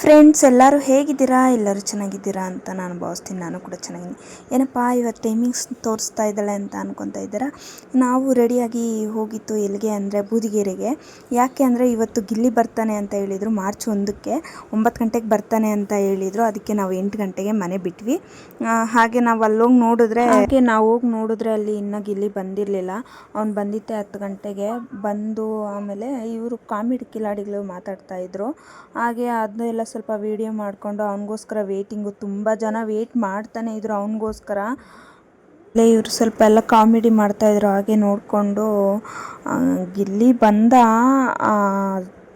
Friends ಎಲ್ಲರೂ ಹೇಗಿದ್ದೀರಾ? ಎಲ್ಲರೂ ಚೆನ್ನಾಗಿದ್ದೀರಾ ಅಂತ ನಾನು ಭಾವಿಸ್ತೀನಿ. ನಾನು ಕೂಡ ಚೆನ್ನಾಗಿದ್ದೀನಿ. ಏನಪ್ಪ ಇವತ್ತು ಟೈಮಿಂಗ್ಸ್ ತೋರಿಸ್ತಾ ಇದ್ದಾಳೆ ಅಂತ ಅನ್ಕೊತಾ ಇದ್ದೀರಾ? ನಾವು ರೆಡಿಯಾಗಿ ಹೋಗಿತ್ತು ಎಲ್ಲಿಗೆ ಅಂದರೆ ಬೂದಿಗೆರೆಗೆ. ಯಾಕೆ ಅಂದರೆ ಇವತ್ತು ಗಿಲ್ಲಿ ಬರ್ತಾನೆ ಅಂತ ಹೇಳಿದರು. ಮಾರ್ಚ್ 1ಕ್ಕೆ 9 ಗಂಟೆಗೆ ಬರ್ತಾನೆ ಅಂತ ಹೇಳಿದರು. ಅದಕ್ಕೆ ನಾವು 8 ಗಂಟೆಗೆ ಮನೆ ಬಿಟ್ವಿ. ಹಾಗೆ ನಾವು ಅಲ್ಲೋಗಿ ನೋಡಿದ್ರೆ ಅಲ್ಲಿ ಇನ್ನೂ ಗಿಲ್ಲಿ ಬಂದಿರಲಿಲ್ಲ. ಅವ್ನು ಬಂದಿದ್ದೆ 10 ಗಂಟೆಗೆ ಬಂದು ಆಮೇಲೆ ಇವರು ಕಾಮಿಡಿ ಕಿಲಾಡಿಗಳು ಮಾತಾಡ್ತಾಯಿದ್ರು. ಹಾಗೆ ಅದನ್ನೆಲ್ಲ ಸ್ವಲ್ಪ ವೀಡಿಯೋ ಮಾಡಿಕೊಂಡು ಅವನಿಗೋಸ್ಕರ ವೇಟಿಂಗು, ತುಂಬ ಜನ ವೇಟ್ ಮಾಡ್ತಾನೆ ಇದ್ರು ಅವನಿಗೋಸ್ಕರ. ಅಲ್ಲೇ ಇವರು ಸ್ವಲ್ಪ ಎಲ್ಲ ಕಾಮಿಡಿ ಮಾಡ್ತಾಯಿದ್ರು. ಹಾಗೆ ನೋಡಿಕೊಂಡು ಗಿಲ್ಲಿ ಬಂದ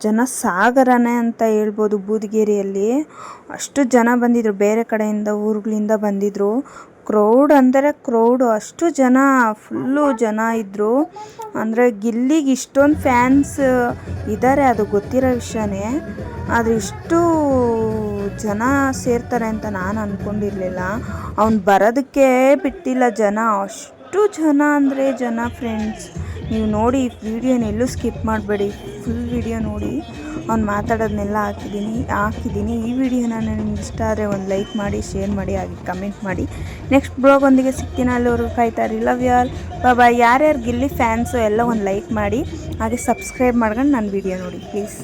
ಜನ ಸಾಗರನೇ ಅಂತ ಹೇಳ್ಬೋದು. ಬೂದಿಗೆರೆಯಲ್ಲಿ ಅಷ್ಟು ಜನ ಬಂದಿದ್ರು, ಬೇರೆ ಕಡೆಯಿಂದ ಊರುಗಳಿಂದ ಬಂದಿದ್ರು. ಕ್ರೌಡ್ ಅಂದರೆ ಕ್ರೌಡು, ಅಷ್ಟು ಜನ, ಫುಲ್ಲು ಜನ ಇದ್ದರು. ಅಂದರೆ ಗಿಲ್ಲಿಗೆ ಇಷ್ಟೊಂದು ಫ್ಯಾನ್ಸ್ ಇದ್ದಾರೆ ಅದು ಗೊತ್ತಿರೋ ವಿಷಯನೇ. ಆದರೆ ಇಷ್ಟು ಜನ ಸೇರ್ತಾರೆ ಅಂತ ನಾನು ಅಂದ್ಕೊಂಡಿರಲಿಲ್ಲ. ಅವ್ನು ಬರೋದಕ್ಕೆ ಬಿಟ್ಟಿಲ್ಲ ಜನ, ಅಷ್ಟು ಜನ ಅಂದರೆ ಜನ. ಫ್ರೆಂಡ್ಸ್ ನೀವು ನೋಡಿ, ವಿಡಿಯೋನ ಎಲ್ಲೂ ಸ್ಕಿಪ್ ಮಾಡಬೇಡಿ, ಫುಲ್ ವಿಡಿಯೋ ನೋಡಿ. ಅವ್ನು ಮಾತಾಡೋದನ್ನೆಲ್ಲ ಹಾಕಿದ್ದೀನಿ. ಈ ವಿಡಿಯೋನ ನಿಮ್ಗೆ ಇಷ್ಟ ಆದರೆ ಒಂದು ಲೈಕ್ ಮಾಡಿ, ಶೇರ್ ಮಾಡಿ, ಹಾಗೆ ಕಮೆಂಟ್ ಮಾಡಿ. ನೆಕ್ಸ್ಟ್ ಬ್ಲಾಗೊಂದಿಗೆ ಸಿಗ್ತೀನಿ. ಅಲ್ಲಿವರೆಗೂ ಕಾಯ್ತಾರಿ. ಲವ್ ಯು ಆಲ್, ಬಾಯ್. ಯಾರ್ಯಾರು ಗಿಲ್ಲಿ ಫ್ಯಾನ್ಸು ಎಲ್ಲ ಒಂದು ಲೈಕ್ ಮಾಡಿ, ಹಾಗೆ ಸಬ್ಸ್ಕ್ರೈಬ್ ಮಾಡ್ಕೊಂಡು ನನ್ನ ವಿಡಿಯೋ ನೋಡಿ ಪ್ಲೀಸ್.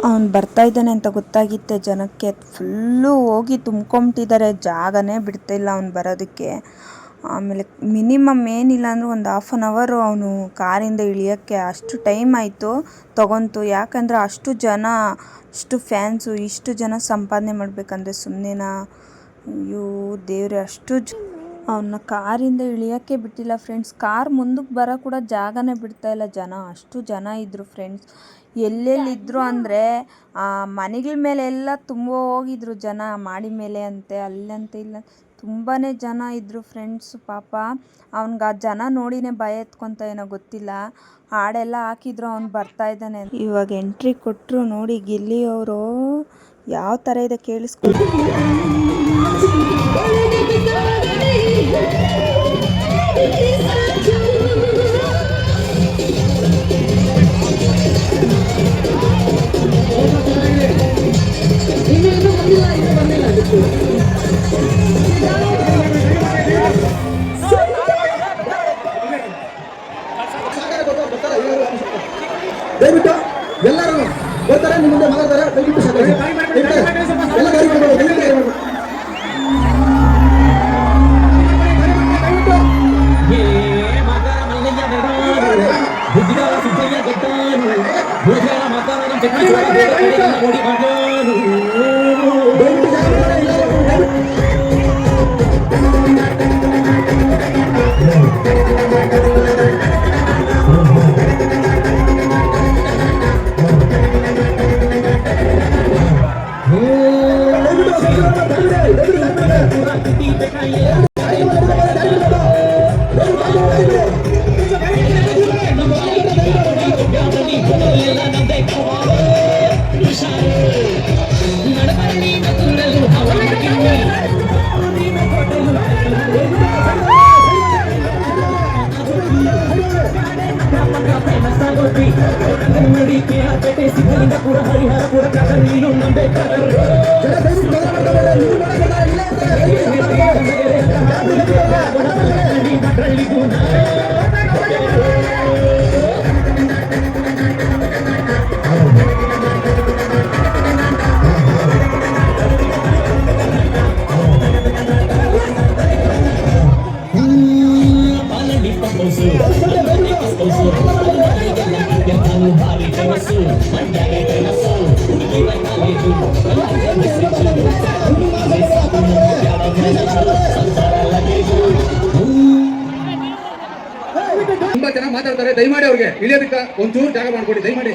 ಅವ್ನು ಬರ್ತಾ ಇದ್ದಾನೆ ಅಂತ ಗೊತ್ತಾಗಿತ್ತೆ ಜನಕ್ಕೆ. ಫುಲ್ಲು ಹೋಗಿ ತುಂಬ್ಕೊಂಬಿಟ್ಟಿದ್ದಾರೆ, ಜಾಗನೇ ಬಿಡ್ತಾಯಿಲ್ಲ ಅವ್ನು ಬರೋದಕ್ಕೆ. ಆಮೇಲೆ ಮಿನಿಮಮ್ ಏನಿಲ್ಲ ಅಂದರೂ ಒಂದು 1/2 ಅವರ್ ಅವನು ಕಾರಿಂದ ಇಳಿಯೋಕ್ಕೆ ಅಷ್ಟು ಟೈಮ್ ಆಯಿತು ತಗೊಂತು. ಯಾಕಂದರೆ ಅಷ್ಟು ಜನ, ಅಷ್ಟು ಫ್ಯಾನ್ಸು, ಇಷ್ಟು ಜನ ಸಂಪಾದನೆ ಮಾಡಬೇಕಂದ್ರೆ ಸುಮ್ಮನೆನಾ? ಅಯ್ಯೋ ದೇವ್ರೆ, ಅಷ್ಟು ಅವನ್ನ ಕಾರಿಂದ ಇಳಿಯೋಕ್ಕೆ ಬಿಟ್ಟಿಲ್ಲ ಫ್ರೆಂಡ್ಸ್. ಕಾರ್ ಮುಂದಕ್ಕೆ ಬರೋ ಕೂಡ ಜಾಗನೇ ಬಿಡ್ತಾಯಿಲ್ಲ ಜನ, ಅಷ್ಟು ಜನ ಇದ್ದರು ಫ್ರೆಂಡ್ಸ್. ಎಲ್ಲೆಲ್ಲಿದ್ದರು ಅಂದರೆ ಮನೆಗಳ ಮೇಲೆ ಎಲ್ಲ ತುಂಬ ಹೋಗಿದ್ರು ಜನ, ಮಾಡಿ ಮೇಲೆ ಅಂತೆ, ಅಲ್ಲಂತೆ, ಇಲ್ಲ ತುಂಬಾ ಜನ ಇದ್ದರು ಫ್ರೆಂಡ್ಸ್. ಪಾಪ ಅವ್ನಿಗೆ ಆ ಜನ ನೋಡಿನೇ ಭಯ ಎತ್ಕೊತ ಏನೋ ಗೊತ್ತಿಲ್ಲ. ಹಾಡೆಲ್ಲ ಹಾಕಿದ್ರು ಅವ್ನು ಬರ್ತಾ ಇದ್ದಾನೆ. ಇವಾಗ ಎಂಟ್ರಿ ಕೊಟ್ಟರು ನೋಡಿ ಗಿಲ್ಲಿ ಅವರು, ಯಾವ ಥರ ಇದೆ ಕೇಳಿಸ್ಕೊಂಡು. ದಯವಿಟ್ಟು ಎಲ್ಲರೂ ಬರ್ತಾರೆ, ನಿಮ್ಮ ಮುಂದೆ ಮಾತಾಡ್ತಾರೆ. ದಯವಿಟ್ಟು ಎಲ್ಲ ತುಂಬಾ ಚೆನ್ನಾಗಿ ಮಾತಾಡ್ತಾರೆ, ದಯಮಾಡಿ ಅವ್ರಿಗೆ ಇಳಿಯೋದಕ್ಕೆ ಒಂಚೂರು ಜಾಗ ಮಾಡ್ಕೊಡಿ ದಯಮಾಡಿ.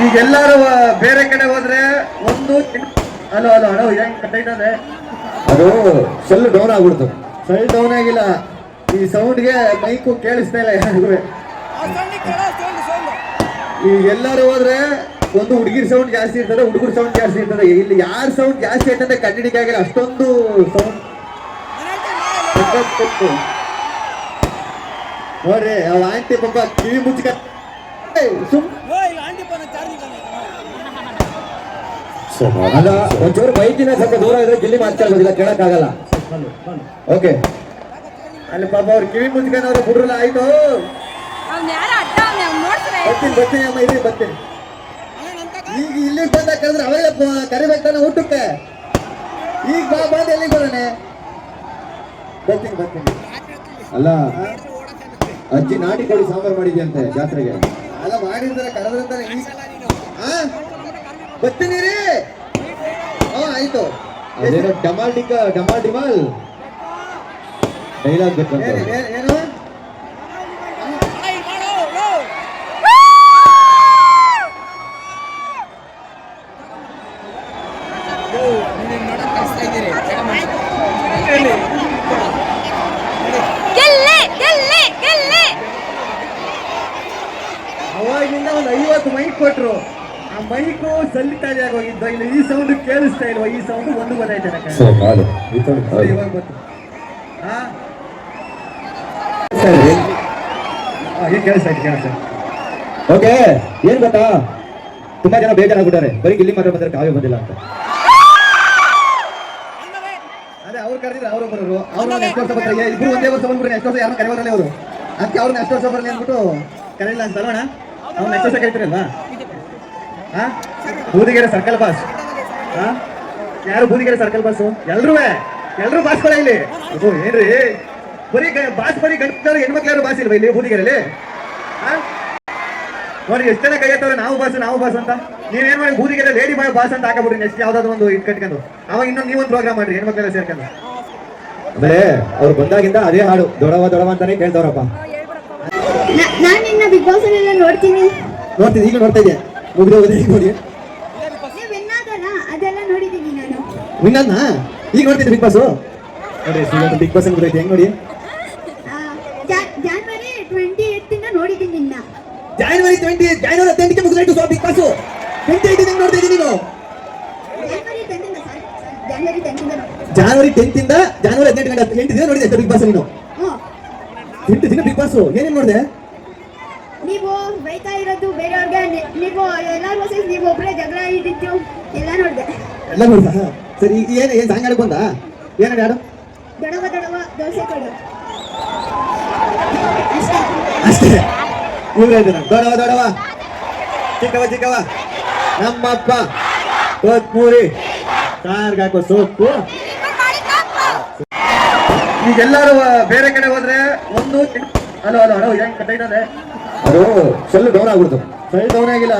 ಈಗೆಲ್ಲರೂ ಬೇರೆ ಕಡೆ ಹೋದ್ರೆ ಒಂದು ಹಲೋ ಹಲೋ ಹಲೋ ಹೆಂಗ್ ಕಟ್ಟೈತದೆ ಅದು ಸೆಲ್ ಡೌನ್ ಆಗ್ಬಿಡ್ತು. ಸೆಲ್ ಡೌನ್ ಆಗಿಲ್ಲ, ಈ ಸೌಂಡ್ಗೆ ಮೈಕು ಕೇಳಿಸ್ತಾ ಇಲ್ಲ ಯಾರಿಗೂ. ಈಗ ಎಲ್ಲರೂ ಹೋದ್ರೆ ಒಂದು ಹುಡುಗಿರ್ ಸೌಂಡ್ ಜಾಸ್ತಿ ಇರ್ತದೆ, ಹುಡುಗರ ಸೌಂಡ್ ಜಾಸ್ತಿ ಇರ್ತದೆ. ಇಲ್ಲಿ ಯಾರ ಸೌಂಡ್ ಜಾಸ್ತಿ ಐತಂದ್ರೆ ಕನ್ನಡಿಗಾಗಿಲ್ಲ, ಅಷ್ಟೊಂದು ಸೌಂಡ್. ನೋಡ್ರಿ ಅವ ಆಂಟಿ ಪಾಪ ಕಿವಿ ಮುಚ್ಕ ಅಲ್ಲ, ಒಂಚೂರು ಬೈಕಿನ ಸ್ವಲ್ಪ ದೂರ ಇದ್ರೆ ಗಿಲ್ಲಿ ಮಾತಾಡ್ಬೋದಿಲ್ಲ, ಕೇಳಕ್ಕಾಗಲ್ಲ. ಓಕೆ, ಅಲ್ಲಿ ಪಾಪ ಅವ್ರು ಕಿವಿ ಮುಚ್ಕೊಂಡವ್ರು ಬಿಡ್ರಲ್ಲ. ಆಯ್ತು, ಬರ್ತೀನಿ ಅಮ್ಮ, ಇಲ್ಲಿ ಬರ್ತೀನಿ. ಈಗ ಇಲ್ಲಿಗೆ ಬಂದ ಕರೆದ್ರೆ ಅವೆಲ್ಲ ಕರಿಬೇಕಾನೆ ಊಟಕ್ಕೆ. ಈಗ ಬಂದು ಎಲ್ಲಿಗೆ ಬರೋಣ? ಬರ್ತೀನಿ. ಅಲ್ಲ, ಅಜ್ಜಿ ನಾಟಿ ಕೋಳಿ ಸಾಂಬಾರು ಮಾಡಿದ್ಯಂತೆ ಜಾತ್ರೆಗೆ. ಅಲ್ಲ ಮಾಡಿದ್ರೆ ಕರೆದ್ರಂತಾನೆ. ಬರ್ತೀನಿ ರೀ. ಆಯ್ತು. ಅದೇನೋ ಡಮಾಲ್ ಡೈಲಾಗ್ ಬೇಕಂತ. ಏನು ಅವಾಗಿಂದ ಒಂದು 50 ಮೈಕ್ ಕೊಟ್ರು. ಆ ಮೈಕು ಸಲ್ಲಿತಾಗಿ ಆಗೋಗಿದ್ದು. ಇಲ್ಲಿ ಈ ಸೌಂಡ್ ಕೇಳಿಸ್ತಾ ಇಲ್ವಾ? ಈ ಸೌಂಡ್ ಒಂದು ಗೊತ್ತಾಯ್ತು ಇವಾಗ ಗೊತ್ತು. ಕೇಳಿಸ್ತಾ. ಓಕೆ, ಏನ್ ಗೊತ್ತಾ, ತುಂಬಾ ಜನ ಬೇಜಾರಾಗ್ಬಿಟ್ಟಾರೆ, ಬರೀ ಇಲ್ಲಿ ಮಾತ್ರ ಬಂದ್ರೆ ಕಾವ್ಯ ಬಂದಿಲ್ಲ ಅಂತ. ಅದೇ ಅವ್ರು ಕರೆದಿದ್ರು, ಅವರು ಬರೋರು. ಅವ್ರು ಎಷ್ಟು ವರ್ಷ ಬರ್ತಾರೆ, ಇಬ್ರು ಒಂದೇ ವರ್ಷ ಬಂದ್ಬಿಟ್ರೆ ಎಷ್ಟು ವರ್ಷ ಯಾರು ಕರೆಯೋರಲ್ಲ ಅವರು. ಅದಕ್ಕೆ ಅವ್ರನ್ನ ಎಷ್ಟು ವರ್ಷ ಬರಲಿ ಅಂದ್ಬಿಟ್ಟು ಕರೆಯಿಲ್ಲ ಅಂತ ಅಲ್ವಣ. ಅವ್ನ ಎಷ್ಟು ವರ್ಷ ಕರಿತೀರಲ್ವಾ? Budigere circle boss. ಯಾರು ಬೂದಿಗೆರೆ ಸರ್ಕಲ್ ಬಾಸು? ಎಲ್ರು ಬಾಸ್ಗಳ ಇಲ್ಲಿ. ಏನ್ರಿ ಬರೀ ಬಾಸ್, ಬರೀ ಗಂಟು ಹೆಣ್ಮಕ್ಳು ಯಾರು ಬಾಸ್ ಇಲ್ವಾ ಇಲ್ಲಿ ಬೂದಿಗೆರೆಯಲ್ಲಿ? ನೋಡಿ ಎಷ್ಟು ಜನ ಕೈ ಎತ್ತವ್ರೆ, ನಾವು ಬಾಸ್ ಅಂತ. ನೀವೇನ್ ಮಾಡಿ ಬೂದಿಗೆರೆ ಲೇಡಿ ಬಾಯ್ ಬಾಸ್ ಅಂತ ಹಾಕಬಿಡ್ರಿ. ನೆಕ್ಸ್ಟ್ ಯಾವ್ದಾದ್ರು ಒಂದು ಇದು ಕಟ್ಕೊಂಡು ಅವಾಗ ಇನ್ನೊಂದು ನೀವೊಂದು ಪ್ರೋಗ್ರಾಮ್ ಮಾಡ್ರಿ ಹೆಣ್ಮಕ್ಳೆಲ್ಲ ಸೇರ್ಕೊಂಡು. ಆಮೇಲೆ ಅವ್ರು ಬಂದಾಗಿಂದ ಅದೇ ಹಾಡು ದೊಡವ ಅಂತಾನೆ ಕೇಳ್ತವ್ರಪ್ಪ. ನಾನು ನಿನ್ನ ಬಿಗ್ ಬಾಸ್ ಎಲ್ಲ ನೋಡ್ತೀನಿ. ಈಗ ನೋಡ್ತಾ ಇದೆಯಾ? ಮುಗಿದು ಹೋಗೋದೇ ಈಗ ನೋಡಿ. ಅದೆಲ್ಲ ನೋಡಿದ್ದೀನಿ ನಾನು. ವಿನ್ನನ್ನ ಈಗ ನೋಡ್ತಿದ್ದೆ ಬಿಗ್ ಬಾಸ್. ನೋಡಿ ಬಿಗ್ ಬಾಸ್ ಅಂತ ಹೆಂಗ್ ನೋಡಿ. ಜಾನ್ವರಿ 28 ಇಂದ ನೋಡಿದ್ದೀನಿ ನಿನ್ನ. ಜಾನ್ವರಿ 18ಕ್ಕೆ ಮುಗಿದಾಯ್ತು ಸೊ ಬಿಗ್ ಬಾಸ್. 28 ಇಂದ ನೋಡ್ತಾ ಇದ್ದೀನಿ ನೀನು. ಜಾನ್ವರಿ 10 ಇಂದ ಜಾನ್ವರಿ 18 ಗಂಟೆ 8 ದಿನ ನೋಡಿದೆ ಬಿಗ್ ಬಾಸ್ ನೀನು. 8 ದಿನ ಬಿಗ್ ಬಾಸ್ ಏನೇನು ನೋಡಿದೆ? ನೀವು ಬೈತಾ ಇರೋದು ಬೇರೆಯವ್ರಿಗೆ, ನೀವು ಎಲ್ಲಾರು ವರ್ಸಸ್ ನೀವು ಒಬ್ಬರೇ ಜಗಳ ಹಿಡಿತು ಎಲ್ಲ ನೋಡಿದೆ. ಎಲ್ಲ ನೋಡ್ದ? ಸರಿ, ಈಗ ಏನ್ ಸಾಂಗ್ ಆಡಕ್ ಬಂದ? ಏನ್ ಹಾಡು? ದೊಡವ ದೋಸೆ ಕೊಡು ಅಷ್ಟೇ. ಇವ್ರು ಹೇಳ್ತಾರೆ ದೊಡವ ಚಿಕ್ಕವ ನಮ್ಮಪ್ಪ ಕೊತ್ಮೂರಿ ಸಾರ್ಗಾಕೋ ಸೊಪ್ಪು. ಈಗೆಲ್ಲರೂ ಬೇರೆ ಕಡೆ ಹೋದ್ರೆ ಒಂದು ಹಲೋ ಹೆಂಗ್ ಕಟ್ಟೈತದೆ ಅದು ಸೆಲ್ ಡೌನ್ ಆಗ್ಬಿಡ್ತು. ಸೆಲ್ ಡೌನ್ ಆಗಿಲ್ಲ,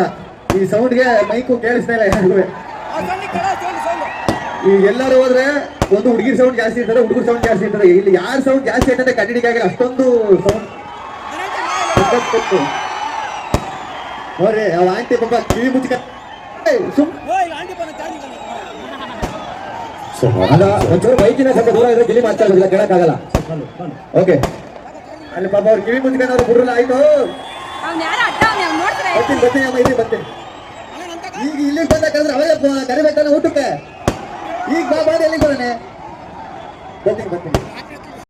ಈ ಸೌಂಡ್ಗೆ ಮೈಕು ಕೇಳಿಸ್ತಾ ಇಲ್ಲ ಯಾರಿಗೂ. ಈಗ ಎಲ್ಲರೂ ಹೋದ್ರೆ ಒಂದು ಹುಡುಗಿರ್ ಸೌಂಡ್ ಜಾಸ್ತಿ ಇರ್ತದೆ, ಹುಡುಗರ ಸೌಂಡ್ ಜಾಸ್ತಿ ಇರ್ತದೆ. ಇಲ್ಲಿ ಯಾರ ಸೌಂಡ್ ಜಾಸ್ತಿ ಐತಂದ್ರೆ ಕನ್ನಡಿಗಾಗಿಲ್ಲ, ಅಷ್ಟೊಂದು ಸೌಂಡ್. ನೋಡ್ರಿ ಅವ ಆಂಟಿ ಪಾಪ ಕಿವಿ ಮುಚ್ಕ ಅಲ್ಲ ಒಂಚೂರು ಬೈಕಿನ ಸ್ವಲ್ಪ ದೂರ ಇದ್ರೆ ಗಿಲಿ ಮಾತಾಡೋದಿಲ್ಲ, ಕೇಳಕ್ಕಾಗಲ್ಲ. ಓಕೆ, ಅಲ್ಲಿ ಪಾಪ ಅವ್ರು ಕಿವಿ ಮುಚ್ಕೊಂಡು ಅವ್ರು ಬಿಡ್ರಲ್ಲ. ಆಯ್ತು, ಬರ್ತೀನಿ ಅಮ್ಮ, ಇಲ್ಲಿ ಬರ್ತೀನಿ. ಈಗ ಇಲ್ಲಿಗೆ ಬಂದಾಕಂದ್ರೆ ಅವರೇ ಕರಿಬೇಕಲ್ಲ ಊಟಕ್ಕೆ. ಈಗ ಬಾಬಾ ಎಲ್ಲಿಗೆ ಬರೋಣ? ಬರ್ತೀನಿ.